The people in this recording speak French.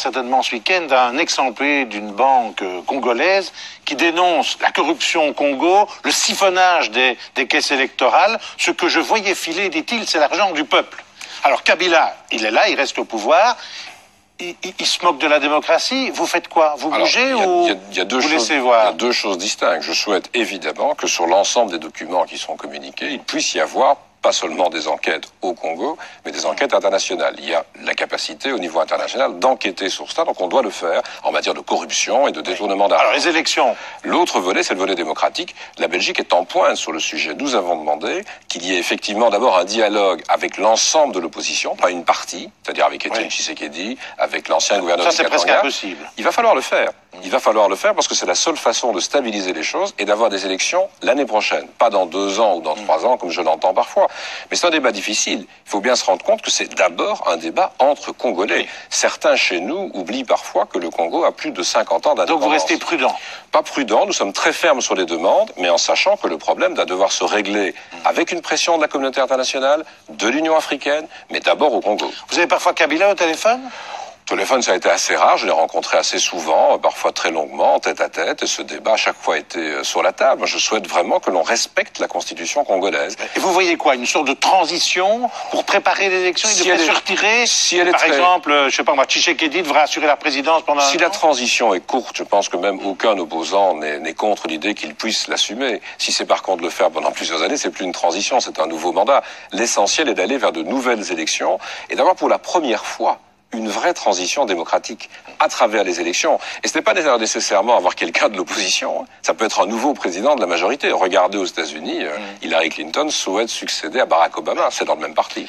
certainement ce week-end un ex-employé d'une banque congolaise qui dénonce la corruption au Congo, le siphonnage des caisses électorales. Ce que je voyais filer, dit-il, c'est l'argent du peuple. Alors Kabila, il est là, il reste au pouvoir. Il se moque de la démocratie. Vous faites quoi? Vous bougez ou vous laissez voir? Il y a deux choses distinctes. Je souhaite évidemment que sur l'ensemble des documents qui seront communiqués, il puisse y avoir pas seulement des enquêtes au Congo, mais des enquêtes internationales. Il y a la capacité au niveau international d'enquêter sur ça, donc on doit le faire en matière de corruption et de détournement d'argent. Alors les élections. L'autre volet, c'est le volet démocratique. La Belgique est en pointe sur le sujet. Nous avons demandé qu'il y ait effectivement d'abord un dialogue avec l'ensemble de l'opposition, pas une partie, c'est-à-dire avec Étienne Tshisekedi, avec l'ancien gouverneur de Katanga. Ça, c'est presque impossible. Il va falloir le faire. Il va falloir le faire parce que c'est la seule façon de stabiliser les choses et d'avoir des élections l'année prochaine. Pas dans 2 ans ou dans 3 ans, comme je l'entends parfois. Mais c'est un débat difficile. Il faut bien se rendre compte que c'est d'abord un débat entre Congolais. Certains chez nous oublient parfois que le Congo a plus de 50 ans d'indépendance. Donc vous restez prudent? Pas prudent, nous sommes très fermes sur les demandes, mais en sachant que le problème va devoir se régler avec une pression de la communauté internationale, de l'Union africaine, mais d'abord au Congo. Vous avez parfois Kabila au téléphone? Au téléphone, ça a été assez rare. Je l'ai rencontré assez souvent, parfois très longuement, tête à tête. Et ce débat, à chaque fois, était sur la table. Je souhaite vraiment que l'on respecte la constitution congolaise. Et vous voyez quoi? Une sorte de transition pour préparer l'élection? Il devrait se retirer? Par exemple, je sais pas moi, Tshisekedi devrait assurer la présidence pendant un an? Si la transition est courte, je pense que même aucun opposant n'est contre l'idée qu'il puisse l'assumer. Si c'est par contre le faire pendant plusieurs années, c'est plus une transition, c'est un nouveau mandat. L'essentiel est d'aller vers de nouvelles élections et d'avoir pour la première fois une vraie transition démocratique à travers les élections. Et ce n'est pas nécessairement avoir quelqu'un de l'opposition. Ça peut être un nouveau président de la majorité. Regardez aux États-Unis, Hillary Clinton souhaite succéder à Barack Obama. C'est dans le même parti.